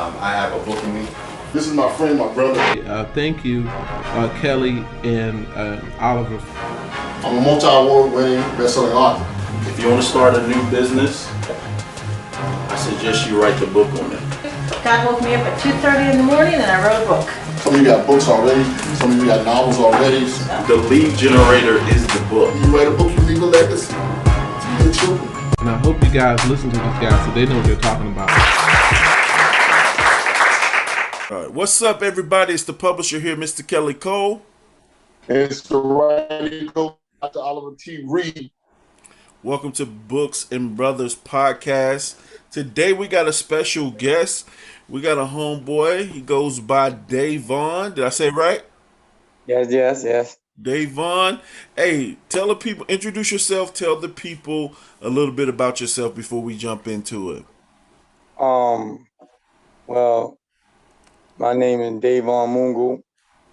I have a book in me. This is my friend, my brother. Thank you, Kelly and Oliver. I'm a multi-award winning best-selling author. If you want to start a new business, I suggest you write the book on it. God woke me up at 2:30 in the morning and I wrote a book. Some of you got books already. Some of you got novels already. The lead generator is the book. You write a book, you leave a legacy to your children. And I hope you guys listen to these guys so they know what they're talking about. All right, what's up, everybody? It's the publisher here, Mr. Kelly Cole. It's the writing coach, Dr. Oliver T. Reid. Welcome to Books-N-Brothas podcast. Today we got a special guest. We got a homeboy. He goes by Davon. Did I say it right? Yes. Davon. Hey, tell the people, introduce yourself. Tell the people a little bit about yourself before we jump into it. Well, my name is Davon Mungu.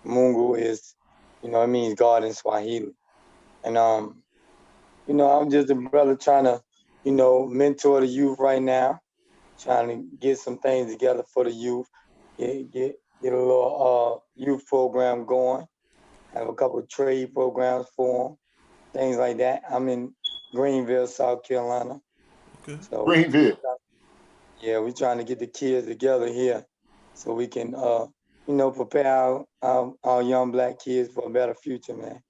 Mungu is, it means God in Swahili. And, I'm just a brother trying to, mentor the youth right now, trying to get some things together for the youth, get a little youth program going, have a couple of trade programs for them, things like that. I'm in Greenville, South Carolina. Okay. So, Greenville. yeah, we're trying to get the kids together here so we can, prepare our young black kids for a better future, man.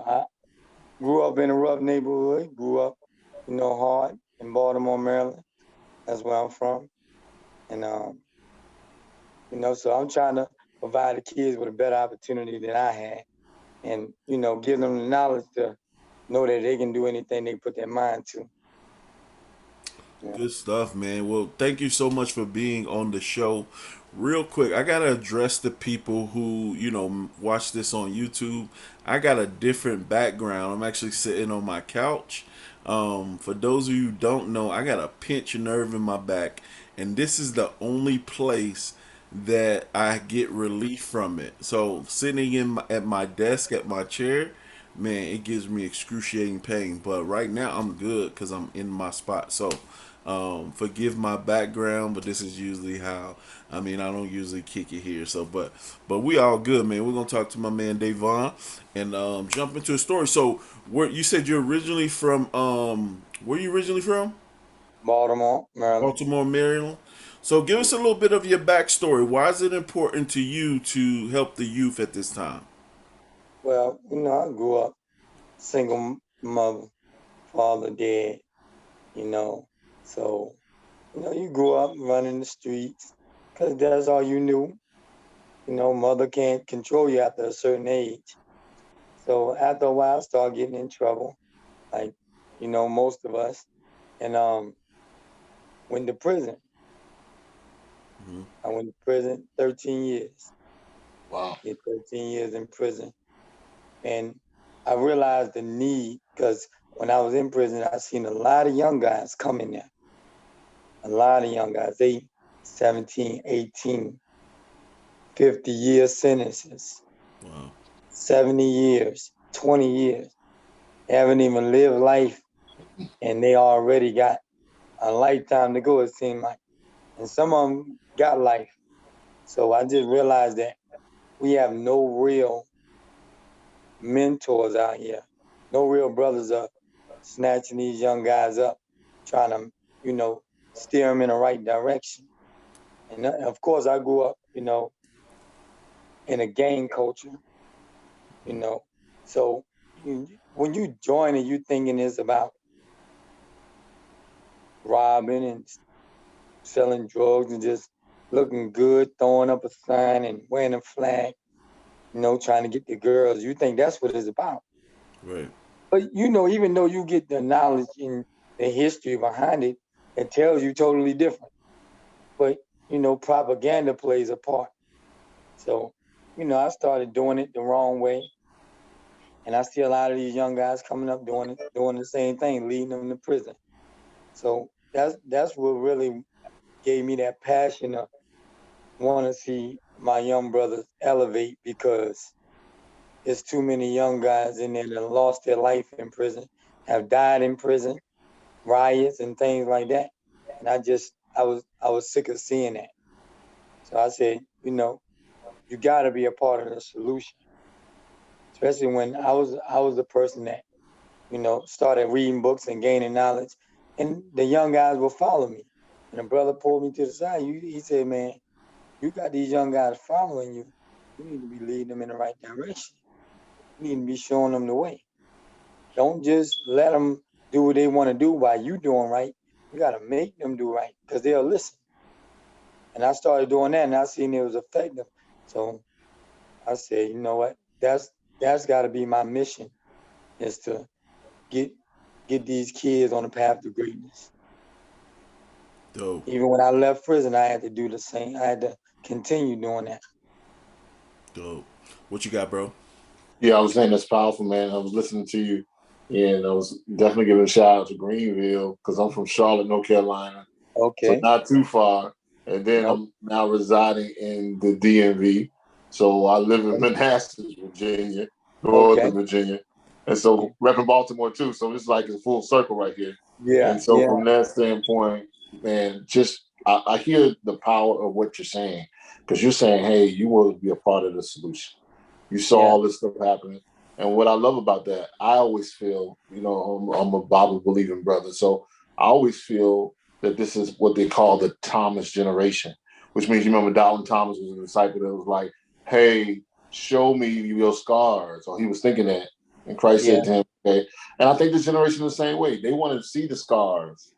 I grew up in a rough neighborhood, grew up, hard in Baltimore, Maryland. That's where I'm from. And, so I'm trying to provide the kids with a better opportunity than I had and, give them the knowledge to know that they can do anything they put their mind to. Yeah. Good stuff, man. Well, thank you so much for being on the show. Real quick, I gotta address the people who, watch this on YouTube. I got a different background. I'm actually sitting on my couch. For those of you who don't know, I got a pinched nerve in my back, and this is the only place that I get relief from it. So sitting at my desk, at my chair, man, it gives me excruciating pain. But right now I'm good because I'm in my spot. So forgive my background, but this is usually how. I don't usually kick it here. So, but we all good, man. We're gonna talk to my man Davon and jump into a story. So, where you said you're originally from? Where are you originally from? Baltimore, Maryland. Baltimore, Maryland. So, give us a little bit of your backstory. Why is it important to you to help the youth at this time? Well, I grew up single mother, father dead, so, you grew up running the streets because that's all you knew. Mother can't control you after a certain age. So after a while, I started getting in trouble, like, most of us, and went to prison. Mm-hmm. I went to prison 13 years. Wow. Did 13 years in prison. And I realized the need because when I was in prison, I seen a lot of young guys come in there. A lot of young guys, they 17, 18, 50-year sentences, Wow. 70 years, 20 years. They haven't even lived life, and they already got a lifetime to go, it seemed like. And some of them got life. So I just realized that we have no real mentors out here. No real brothers are snatching these young guys up, trying to, steer them in the right direction. And of course, I grew up, in a gang culture, So when you join it, you thinking it's about robbing and selling drugs and just looking good, throwing up a sign and wearing a flag, trying to get the girls. You think that's what it's about. Right. But, even though you get the knowledge and the history behind it, it tells you totally different. But, propaganda plays a part. So, I started doing it the wrong way. And I see a lot of these young guys coming up doing the same thing, leading them to prison. So that's what really gave me that passion to want to see my young brothers elevate, because there's too many young guys in there that lost their life in prison, have died in prison, riots and things like that. And I just I was sick of seeing that. So I said, you got to be a part of the solution. Especially when I was the person that, started reading books and gaining knowledge, and the young guys will follow me. And a brother pulled me to the side. He said, "Man, you got these young guys following you. You need to be leading them in the right direction. You need to be showing them the way. Don't just let them do what they want to do while you doing right. You got to make them do right because they'll listen." And I started doing that, and I seen it was effective. So I said, you know what? That's got to be my mission, is to get these kids on the path to greatness. Dope. Even when I left prison, I had to do the same. I had to continue doing that. Dope. What you got, bro? Yeah, I was saying that's powerful, man. I was listening to you, and I was definitely giving a shout out to Greenville because I'm from Charlotte, North Carolina, so Okay. not too far. And then Nope. I'm now residing in the DMV, so I live in Manassas, Virginia, Okay. Northern Virginia, and so repping Baltimore too. So it's like a full circle right here. Yeah. And so Yeah. from that standpoint, man, just I hear the power of what you're saying, because you're saying, hey, you will be a part of the solution. You saw Yeah. all this stuff happening. And what I love about that, I always feel, I'm a Bible believing brother. So I always feel that this is what they call the Thomas generation, which means, you remember Dalton Thomas was a disciple that was like, hey, show me your scars. Or he was thinking that. And Christ Yeah. said to him, okay. And I think this generation is the same way. They want to see the scars.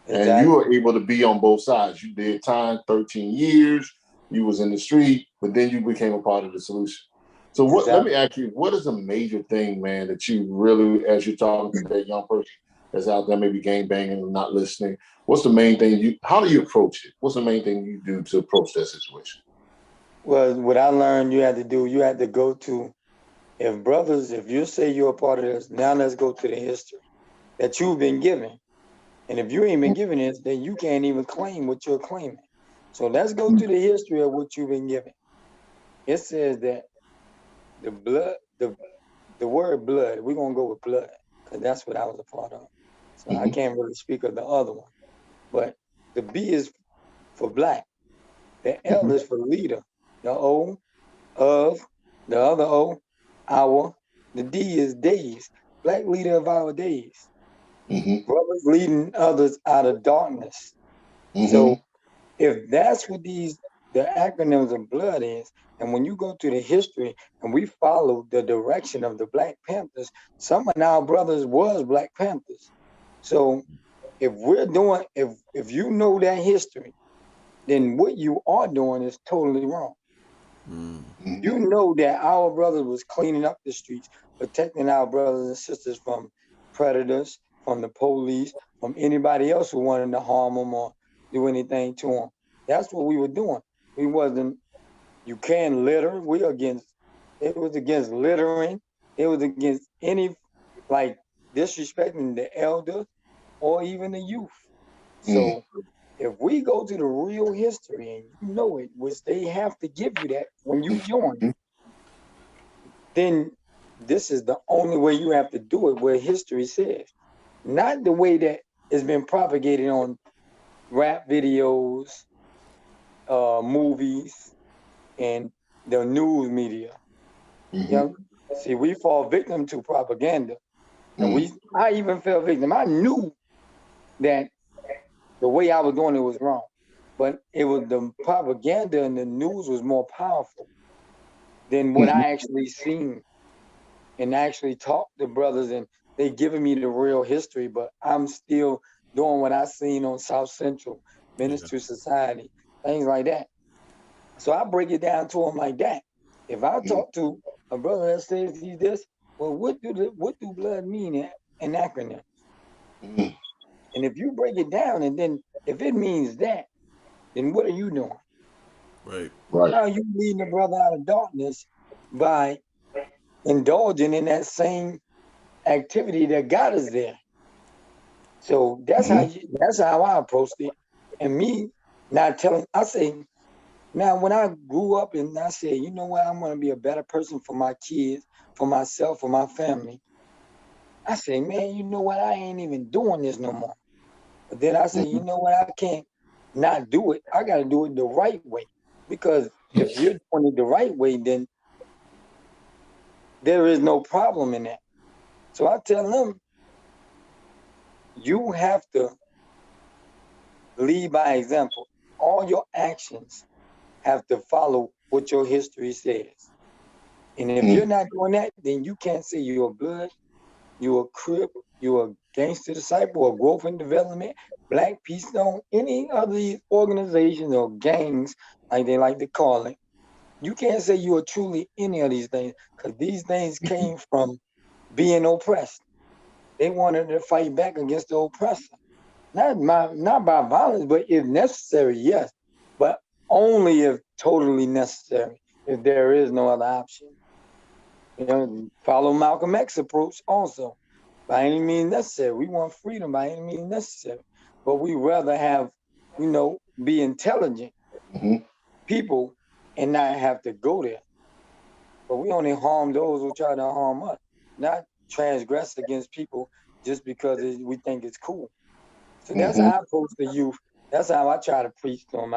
Exactly. And you were able to be on both sides. You did time, 13 years. You was in the street, but then you became a part of the solution. So what? Let me ask you, what is a major thing, man, that you really, as you're talking to that young person that's out there maybe gang banging and not listening, what's the main thing how do you approach it? What's the main thing you do to approach that situation? Well, what I learned you had to go to, if you say you're a part of this, now let's go to the history that you've been given. And if you ain't been given this, then you can't even claim what you're claiming. So let's go to the history of what you've been given. It says that the blood, the word blood, we're going to go with blood because that's what I was a part of. So I can't really speak of the other one. But the B is for black. The L is for leader. The O, of, the other O, our. The D is days. Black leader of our days. Brothers leading others out of darkness. So if that's what the acronyms of blood is, and when you go to the history and we follow the direction of the Black Panthers, some of our brothers was Black Panthers. So if you know that history, then what you are doing is totally wrong. You know that our brothers was cleaning up the streets, protecting our brothers and sisters from predators, from the police, from anybody else who wanted to harm them or do anything to them. That's what we were doing. We wasn't, you can't litter. It was against littering. It was against any, like, disrespecting the elder or even the youth. So if we go to the real history and you know it, which they have to give you that when you join, then this is the only way you have to do it, where history says. Not the way that it's been propagated on rap videos, movies, and the news media. See, we fall victim to propaganda. And I even fell victim. I knew that the way I was doing it was wrong. But it was the propaganda and the news was more powerful than what I actually seen and actually talked to brothers, and they giving me the real history, but I'm still doing what I seen on South Central, Ministry Society, things like that. So I break it down to them like that. If I talk to a brother that says he's this, well, what do blood mean in acronyms? And if you break it down, and then if it means that, then what are you doing? Right. How are you leading a brother out of darkness by indulging in that same activity that got us there? So that's how I approached it. And me not telling, I say, now when I grew up and I said, you know what, I'm gonna be a better person for my kids, for myself, for my family. I say, man, you know what, I ain't even doing this no more. But then I say, you know what, I can't not do it. I got to do it the right way. Because if you're doing it the right way, then there is no problem in that. So I tell them, you have to lead by example. All your actions have to follow what your history says. And if you're not doing that, then you can't say you're a blood, you're a crip, you're a gangster disciple, or growth and development, Black Peace Stone, any of these organizations or gangs, like they like to call it. You can't say you are truly any of these things, because these things came from being oppressed. They wanted to fight back against the oppressor. Not by violence, but if necessary, yes. But only if totally necessary, if there is no other option. You know, follow Malcolm X approach also. By any means necessary. We want freedom by any means necessary. But we rather have, you know, be intelligent people and not have to go there. But we only harm those who try to harm us, not transgress against people just because we think it's cool. So that's how I approach the youth. That's how I try to preach to them.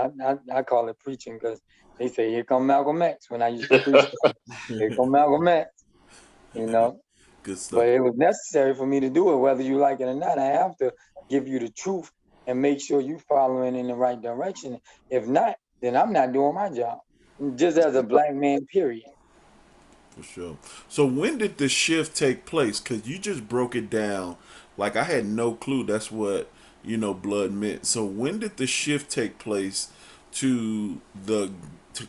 I call it preaching, because they say, here come Malcolm X. When I used to preach to them, here come Malcolm X, you know. Good stuff. But it was necessary for me to do it, whether you like it or not. I have to give you the truth and make sure you're following in the right direction. If not, then I'm not doing my job, just as a Black man, period. For sure. So when did the shift take place? Because you just broke it down. Like, I had no clue that's what, you know, blood meant. So when did the shift take place to the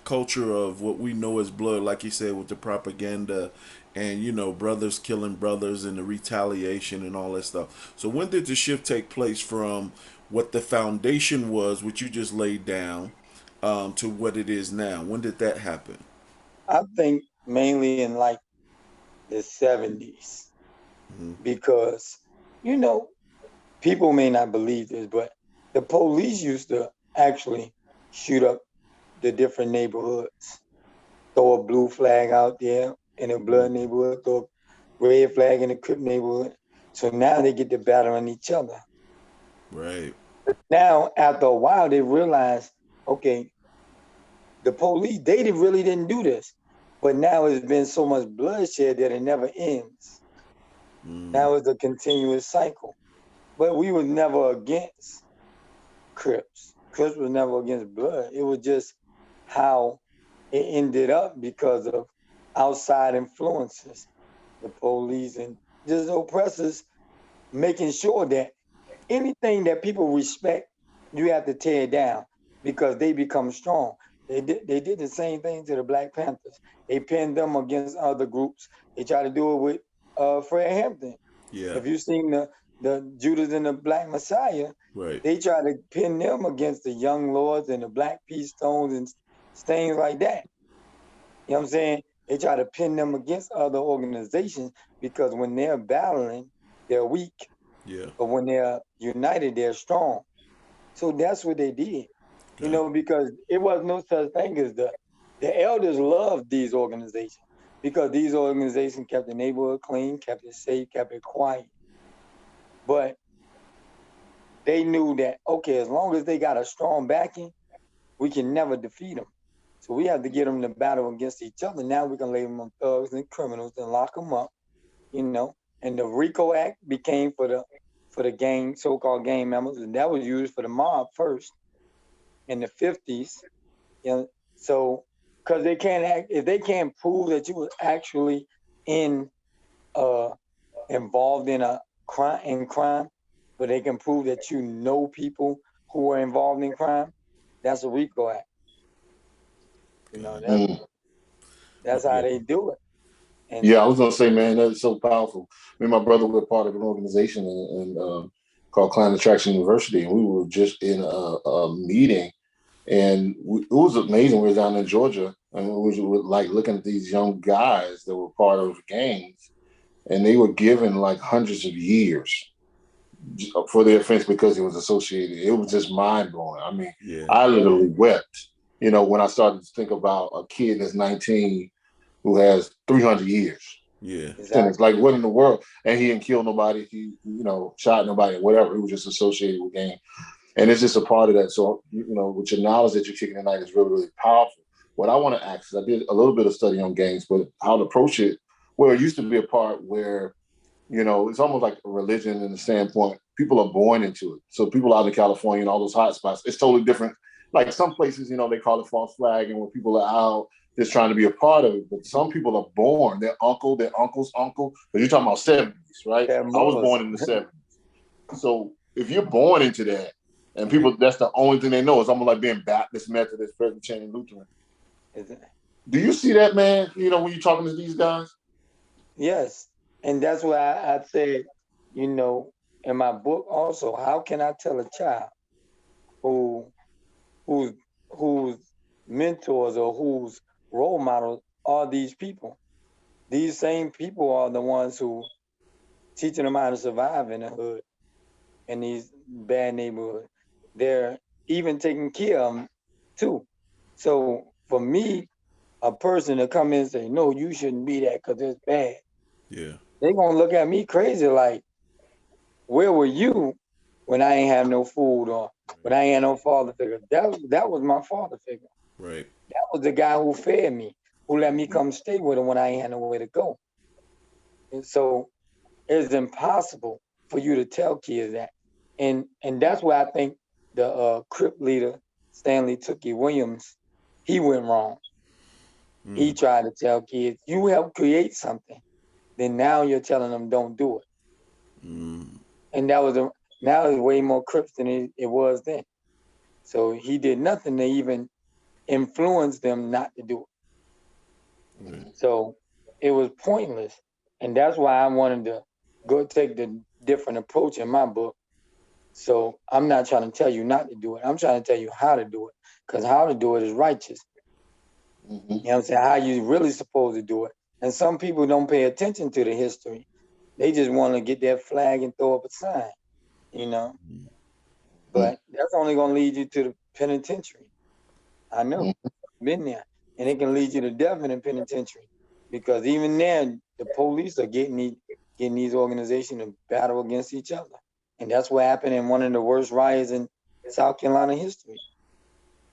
culture of what we know as blood, like you said, with the propaganda and, you know, brothers killing brothers and the retaliation and all that stuff? So when did the shift take place from what the foundation was, which you just laid down, to what it is now? When did that happen? I think mainly in like the 70s, because, you know, people may not believe this, but the police used to actually shoot up the different neighborhoods, throw a blue flag out there in a blood neighborhood, throw a red flag in the Crip neighborhood. So now they get to battering each other. Right. Now, after a while, they realize, okay, the police, they really didn't do this. But now it's been so much bloodshed that it never ends. Now it's a continuous cycle. But we were never against Crips. Crips was never against blood. It was just how it ended up because of outside influences, the police and just oppressors, making sure that anything that people respect, you have to tear down because they become strong. They did the same thing to the Black Panthers. They pinned them against other groups. They tried to do it with Fred Hampton. Yeah. If you've seen the Judas and the Black Messiah, Right. they try to pin them against the Young Lords and the Black Peace Stones and things like that. You know what I'm saying? They try to pin them against other organizations because when they're battling, they're weak. Yeah. But when they're united, they're strong. So that's what they did. Okay. You know, because it was no such thing as the elders loved these organizations because these organizations kept the neighborhood clean, kept it safe, kept it quiet. But they knew that, okay, as long as they got a strong backing, we can never defeat them. So we have to get them to battle against each other. Now we can label them thugs and criminals and lock them up, you know. And the RICO Act became for the gang, so-called gang members, and that was used for the mob first in the 50s. You know, so because they can't act, if they can't prove that you were actually involved in a crime, but they can prove that you know people who were involved in crime, that's a RICO Act. You know, that's how they do it. And yeah, I was gonna say, man, that's so powerful. Me and my brother were part of an organization called Clan Attraction University, and we were just in a meeting, and it was amazing. We were down in Georgia, and we were like looking at these young guys that were part of gangs, and they were given like hundreds of years for the offense because it was associated. It was just mind blowing. I mean, Yeah. I literally wept, you know, when I started to think about a kid that's 19 who has 300 years. Yeah. exactly. And it's like, what in the world? And he didn't kill nobody. He, you know, shot nobody, whatever. He was just associated with gang. And it's just a part of that. So, with your knowledge that you're kicking tonight is really, really powerful. What I want to ask is, I did a little bit of study on gangs, but how to approach it, where it used to be a part where, it's almost like a religion in the standpoint. People are born into it. So people out in California and all those hot spots, it's totally different. Like some places, they call it false flag, and when people are out just trying to be a part of it. But some people are born, their uncle's uncle. But you're talking about 70s, right? I was born in the 70s. So if you're born into that, and people, that's the only thing they know. It's almost like being Baptist, Methodist, Presbyterian, Lutheran. Do you see that, man? When you're talking to these guys? Yes. And that's why I said, in my book also, how can I tell a child whose mentors or whose role models are these people? These same people are the ones who teaching them how to survive in the hood, in these bad neighborhoods. They're even taking care of them too. So for me, a person to come in and say, no, you shouldn't be that because it's bad. Yeah. They're going to look at me crazy like, where were you when I ain't have no food or when I ain't had no father figure? That was my father figure. Right. That was the guy who fed me, who let me come stay with him when I ain't had nowhere to go. And so it's impossible for you to tell kids that. And that's where I think the Crip leader, Stanley Tookie Williams, he went wrong. He tried to tell kids, you help create something. Then now you're telling them don't do it. And that was now it's way more Crips than it was then. So he did nothing to even influence them not to do it. So it was pointless. And that's why I wanted to go take the different approach in my book. So I'm not trying to tell you not to do it. I'm trying to tell you how to do it. Because how to do it is righteous. You know what I'm saying? How you really supposed to do it. And some people don't pay attention to the history. They just want to get that flag and throw up a sign, But that's only going to lead you to the penitentiary. I know. Been there. And it can lead you to death in the penitentiary. Because even there, the police are getting these organizations to battle against each other. And that's what happened in one of the worst riots in South Carolina history.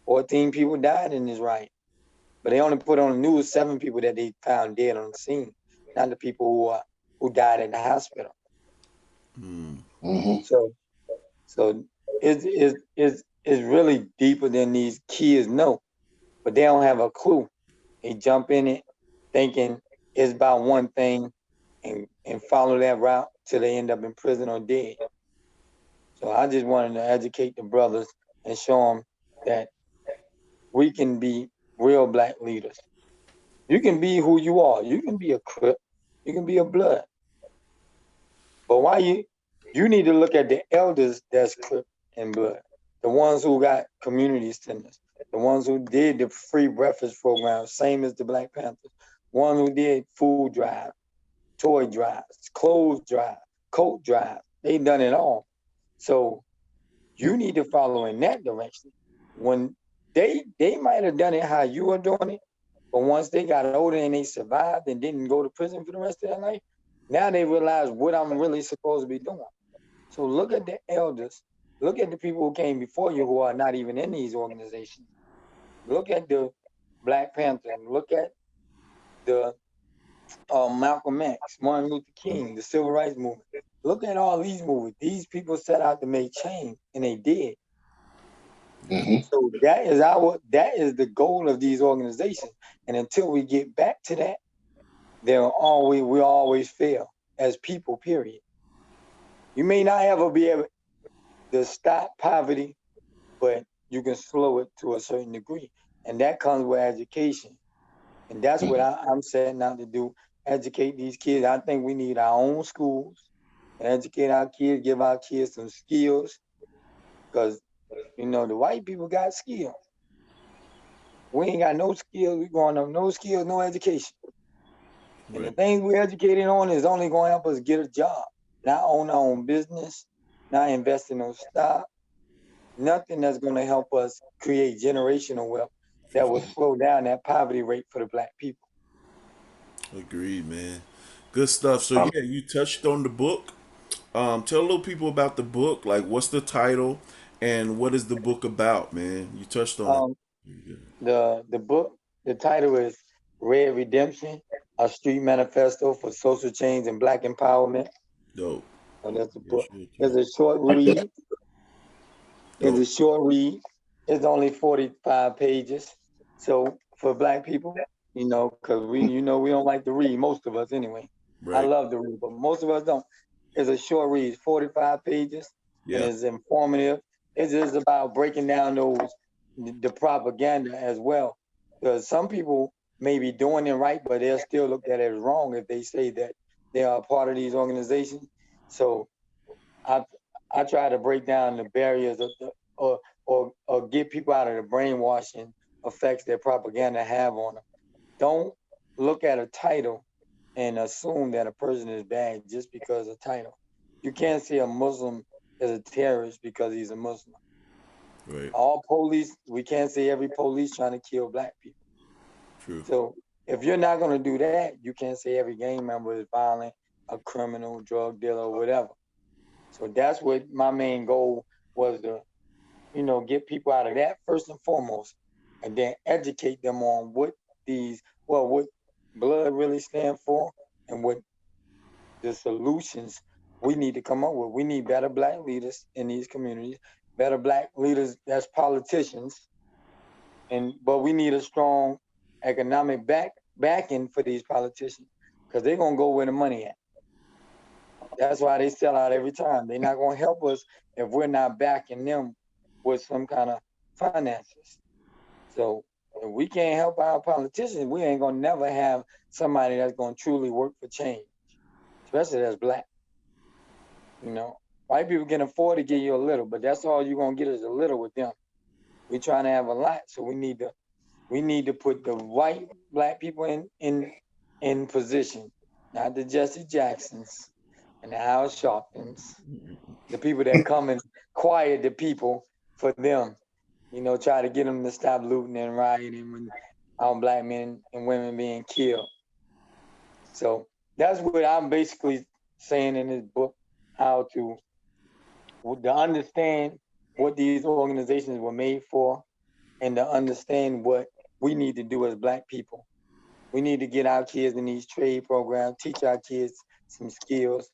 14 people died in this riot. But they only put on the news 7 people that they found dead on the scene, not the people who died at the hospital. So it's really deeper than these kids know, but they don't have a clue. They jump in it thinking it's about one thing and follow that route till they end up in prison or dead. So I just wanted to educate the brothers and show them that we can be real Black leaders. You can be who you are. You can be a Crip. You can be a Blood. But why you need to look at the elders that's Crip and Blood, the ones who got community centers, the ones who did the free breakfast program, same as the Black Panthers, one who did food drive, toy drives, clothes drive, coat drive. They done it all. So you need to follow in that direction. When they might have done it how you are doing it, but once they got older and they survived and didn't go to prison for the rest of their life, now they realize what I'm really supposed to be doing. So look at the elders. Look at the people who came before you who are not even in these organizations. Look at the Black Panther. Look at the Malcolm X, Martin Luther King, the Civil Rights Movement. Look at all these movements. These people set out to make change, and they did. So that is the goal of these organizations. And until we get back to that, we always fail as people, period. You may not ever be able to stop poverty, but you can slow it to a certain degree. And that comes with education. And that's what I'm setting out to do, educate these kids. I think we need our own schools, educate our kids, give our kids some skills. Because, the white people got skills. We ain't got no skills. We going up no skills, no education. And the things we're educated on is only going to help us get a job, not own our own business, not invest in no stock, nothing that's going to help us create generational wealth that will slow down that poverty rate for the Black people. Agreed, man. Good stuff. So yeah, you touched on the book. Tell a little people about the book. Like, what's the title? And what is the book about, man? You touched on Um, the book, the title is Red Redemption: A Street Manifesto for Social Change and Black Empowerment. Dope. And that's the Yes, book. It's a short read. It's a short read. It's only 45 pages. So for Black people, you know, because we don't like to read, most of us anyway. Right. I love to read, but most of us don't. It's a short read, 45 pages, and it's informative. It's just about breaking down the propaganda as well. Because some people may be doing it right, but they'll still look at it as wrong if they say that they are a part of these organizations. So I try to break down the barriers of or get people out of the brainwashing effects that propaganda have on them. Don't look at a title and assume that a person is bad just because of title. You can't say a Muslim is a terrorist because he's a Muslim. Right. All police, we can't say every police trying to kill Black people. True. So if you're not going to do that, you can't say every gang member is violent, a criminal, drug dealer, or whatever. So that's what my main goal was to, get people out of that first and foremost, and then educate them on what blood really stand for and what the solutions we need to come up with. We need better Black leaders in these communities, better Black leaders that's politicians, but we need a strong economic backing for these politicians because they're gonna go where the money at. That's why they sell out every time. They're not gonna help us if we're not backing them with some kind of finances. So if we can't help our politicians, we ain't gonna never have somebody that's gonna truly work for change, especially that's Black. White people can afford to give you a little, but that's all you're gonna get is a little with them. We're trying to have a lot, so we need to put the white Black people in position, not the Jesse Jacksons and the Al Sharptons, the people that come and quiet the people for them. Try to get them to stop looting and rioting when our Black men and women being killed. So that's what I'm basically saying in this book, how to understand what these organizations were made for and to understand what we need to do as Black people. We need to get our kids in these trade programs, teach our kids some skills,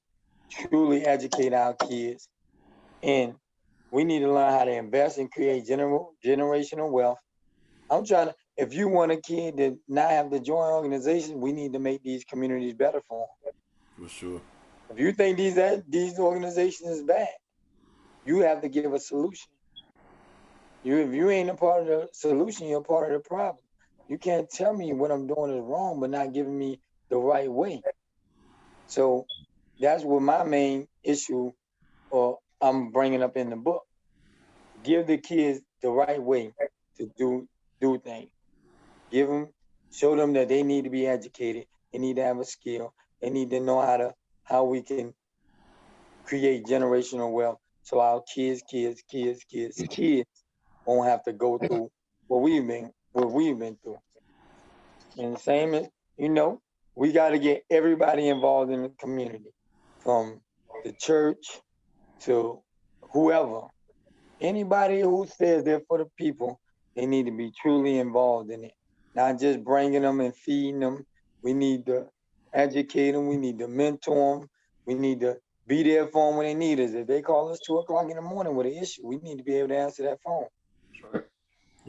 truly educate our kids. And we need to learn how to invest and create generational wealth. If you want a kid to not have to join organizations, we need to make these communities better for them. For sure. If you think these organizations is bad, you have to give a solution. If you ain't a part of the solution, you're part of the problem. You can't tell me what I'm doing is wrong, but not giving me the right way. So that's what my main issue, or I'm bringing up in the book. Give the kids the right way to do things. Show them that they need to be educated. They need to have a skill. They need to know how we can create generational wealth so our kids won't have to go through what we've been through. And the same as, we got to get everybody involved in the community, from the church to whoever. Anybody who says they're for the people, they need to be truly involved in it. Not just bringing them and feeding them. We need to educate them. We need to mentor them. We need to be there for them when they need us. If they call us 2 o'clock in the morning with an issue, we need to be able to answer that phone. Right.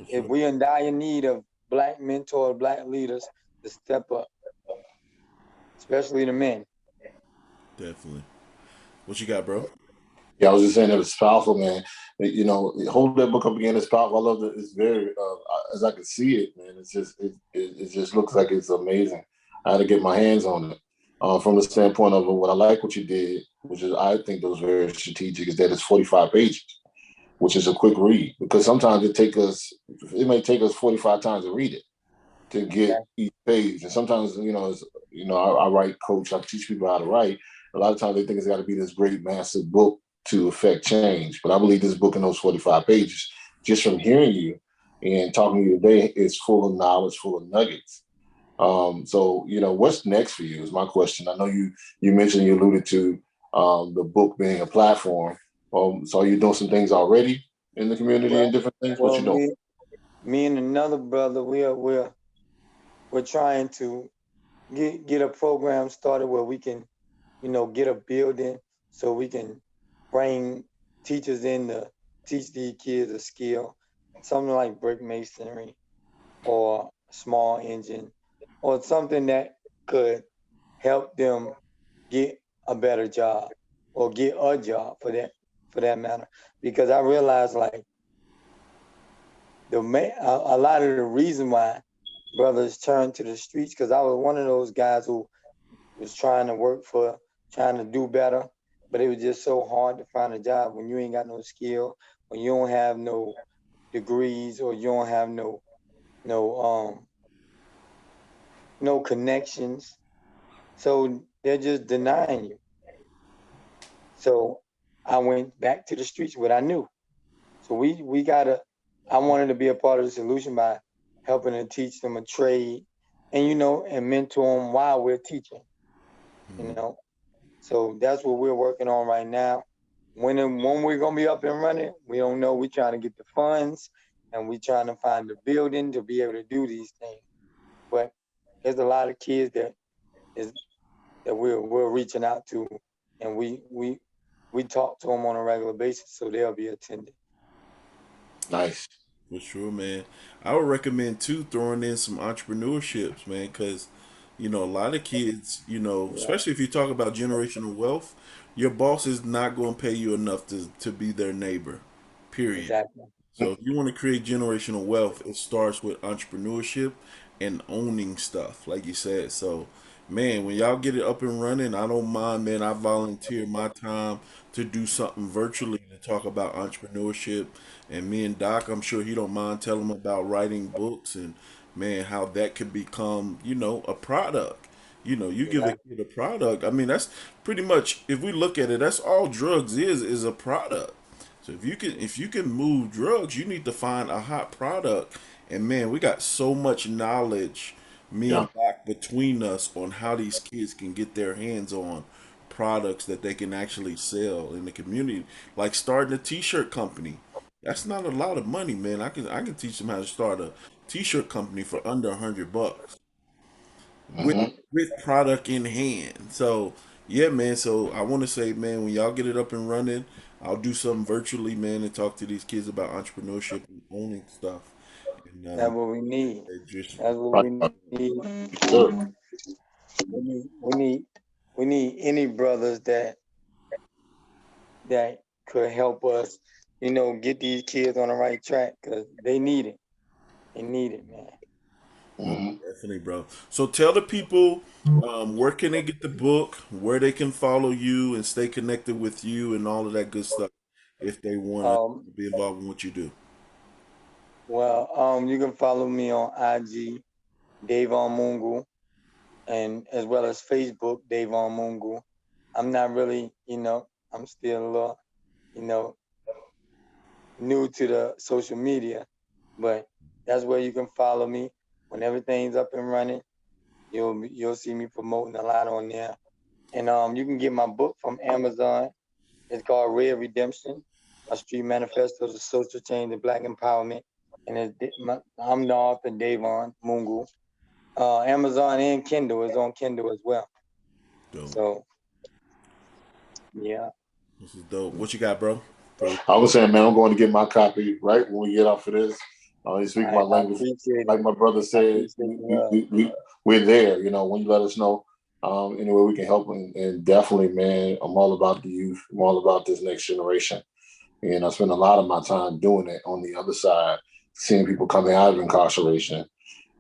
If we're in dire need of Black mentors, Black leaders to step up, especially the men. Definitely. What you got, bro? Yeah, I was just saying that it's powerful, man. Hold that book up again. It's powerful. I love it. It's very, as I can see it, man. It's just, it just looks like it's amazing. I had to get my hands on it. From the standpoint of what I like what you did, which is I think that was very strategic, is that it's 45 pages, which is a quick read. Because sometimes it may take us 45 times to read it, to get each page. And sometimes, I write coach, I teach people how to write. A lot of times they think it's got to be this great, massive book to affect change. But I believe this book in those 45 pages, just from hearing you and talking to you today, is full of knowledge, full of nuggets. So, what's next for you is my question. I know you mentioned, you alluded to the book being a platform. So are you doing some things already? in the community and different things? Well, What you doing? me and another brother, we're trying to get a program started where we can, get a building so we can bring teachers in to teach these kids a skill, something like brick masonry or small engine or something that could help them get a better job or get a job for that matter. Because I realized like a lot of the reason why brothers turn to the streets, because I was one of those guys who was trying to do better, but it was just so hard to find a job when you ain't got no skill, when you don't have no degrees, or you don't have no connections. So they're just denying you. So I went back to the streets, what I knew. So I wanted to be a part of the solution by helping to teach them a trade and, and mentor them while we're teaching, So that's what we're working on right now. When we're going to be up and running, we don't know. We're trying to get the funds and we're trying to find the building to be able to do these things. But there's a lot of kids that we're reaching out to, and we talk to them on a regular basis, so they'll be attending. Nice. For sure, man. I would recommend too throwing in some entrepreneurships, man, because a lot of kids, especially if you talk about generational wealth, your boss is not going to pay you enough to be their neighbor. Period. Exactly. So if you want to create generational wealth, it starts with entrepreneurship and owning stuff, like you said. So, man, when y'all get it up and running, I don't mind, man. I volunteer my time to do something virtually to talk about entrepreneurship. And me and Doc, I'm sure he don't mind telling them about writing books and, man, how that could become, a product. You give a kid a product. I mean, that's pretty much, if we look at it, that's all drugs is a product. So if you can move drugs, you need to find a hot product. And man, we got so much knowledge, me Yeah. and Doc, between us on how these kids can get their hands on products that they can actually sell in the community. Like starting a t-shirt company. That's not a lot of money, man. I can teach them how to start a t-shirt company for under $100 with Mm-hmm. product in hand. So yeah, man. So I want to say, man, when y'all get it up and running, I'll do something virtually, man, and talk to these kids about entrepreneurship and owning stuff. And That's what we need. they just That's what Right. we need. Sure. We need any brothers that could help us, get these kids on the right track, because they need it. They need it, man. Mm-hmm. definitely, bro. So tell the people where can they get the book, where they can follow you and stay connected with you, and all of that good stuff if they want to Um, be involved in what you do. well, you can follow me on IG, Davon Mungu, and as well as Facebook, Davon Mungu. I'm not really, I'm still a little, you know, new to the social media, but that's where you can follow me. When everything's up and running, you'll see me promoting a lot on there. And you can get my book from Amazon. It's called Red Redemption, a street manifesto of social change and Black empowerment. And I'm the author, Davon Mungu. Amazon and Kindle is on Kindle as well. Dope. So, yeah. This is dope. What you got, bro? I was saying, man, I'm going to get my copy right when we get off of this. You speak my I language. appreciate Like it. my brother said, we're there. When you let us know any way we can help. And definitely, man, I'm all about the youth. I'm all about this next generation. And I spend a lot of my time doing it on the other side, seeing people coming out of incarceration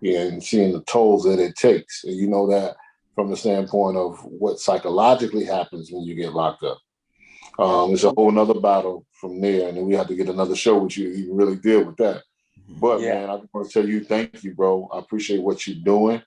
and seeing the tolls that it takes. And you know that from the standpoint of what psychologically happens when you get locked up. It's a whole nother battle from there, and then we have to get another show with you to even really deal with that. But man, I just want to tell you, thank you, bro. I appreciate what you're doing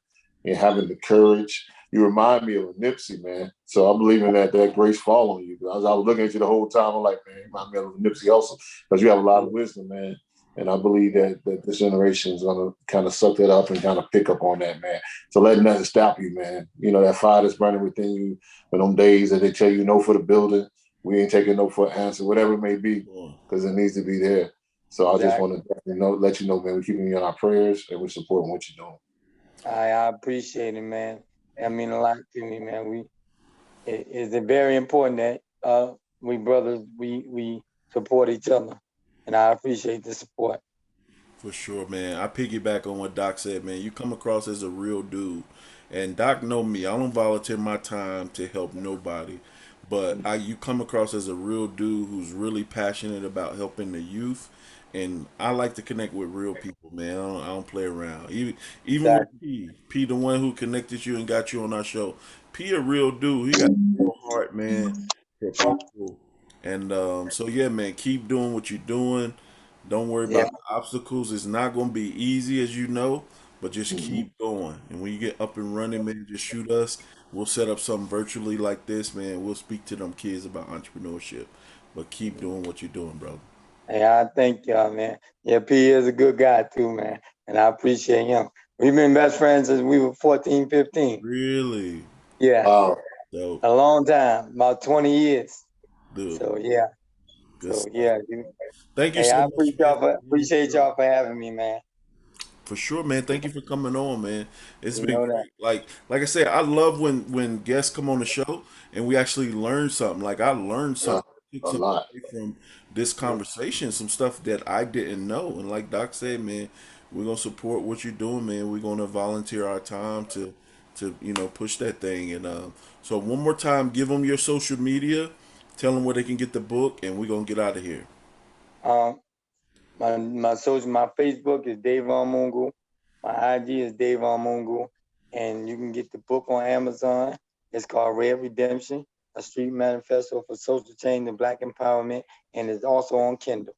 and having the courage. You remind me of a Nipsey, man. So I'm believing that grace fall on you. I was looking at you the whole time. I'm like, man, you remind me of Nipsey also, because you have a lot of wisdom, man. And I believe that this generation is going to kind of suck that up and kind of pick up on that, man. So let nothing stop you, man. That fire that's burning within you, for them days that they tell you no for the building, we ain't taking no for an answer, whatever it may be, because it needs to be there. So I just want to let you know, man, we're keeping you in our prayers and we're supporting what you're doing. I appreciate it, man. That mean a lot to me, man. It's very important that we brothers we support each other, and I appreciate the support. For sure, man. I piggyback on what Doc said, man. You come across as a real dude. And Doc know me. I don't volunteer my time to help nobody. But you come across as a real dude who's really passionate about helping the youth. And I like to connect with real people, man. I don't play around. Even with P, the one who connected you and got you on our show. P a real dude. He got a real heart, man, for people. And so, yeah, man, keep doing what you're doing. Don't worry about the obstacles. It's not going to be easy, as you know, but just keep going. And when you get up and running, man, just shoot us. We'll set up something virtually like this, man. We'll speak to them kids about entrepreneurship. But keep doing what you're doing, brother. Hey, I thank y'all, man. Yeah, P is a good guy, too, man. And I appreciate him. We've been best friends since we were 14, 15. Really? Yeah. Wow. Dope. A long time, about 20 years. Dude. So, yeah. Good stuff. Yeah, dude. Thank you Hey, so I much. appreciate y'all for having me, man. For sure, man. Thank you for coming on, man. It's been great. Like I said, I love when guests come on the show and we actually learn something. Like I learned something, A lot from this conversation, some stuff that I didn't know. And like Doc said, man, we're gonna support what you're doing, man. We're gonna volunteer our time to push that thing. And so one more time, give them your social media, tell them where they can get the book, and we're gonna get out of here. My Facebook is Davon Mungu. My IG is Davon Mungu. And you can get the book on Amazon. It's called Red Redemption, a street manifesto for social change and Black empowerment. And it's also on Kindle.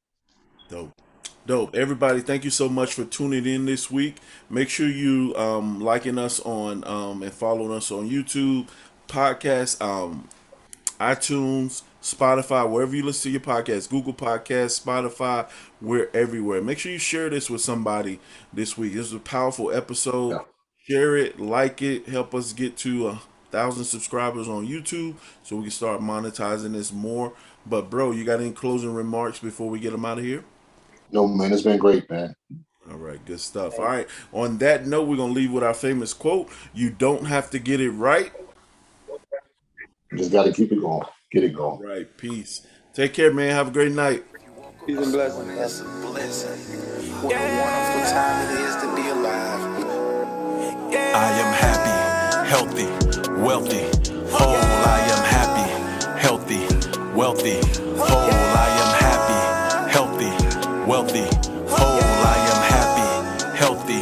Dope. Everybody, thank you so much for tuning in this week. Make sure you liking us on and following us on YouTube, podcast, iTunes, Spotify, wherever you listen to your podcast, Google Podcasts, Spotify, we're everywhere. Make sure you share this with somebody this week. This is a powerful episode. Yeah. Share it, like it, help us get to 1,000 subscribers on YouTube so we can start monetizing this more. But bro, you got any closing remarks before we get them out of here? No, man, it's been great, man. All right, good stuff. All right, on that note, we're going to leave with our famous quote. You don't have to get it right. You just got to keep it going. Get it going. All right, peace. Take care, man. Have a great night. Peace and blessings. It's a blessing. What a wonderful time it is to be alive. I am happy, healthy, wealthy, whole. I am happy, healthy, wealthy, whole. I am happy, healthy, wealthy, whole. I am happy, healthy,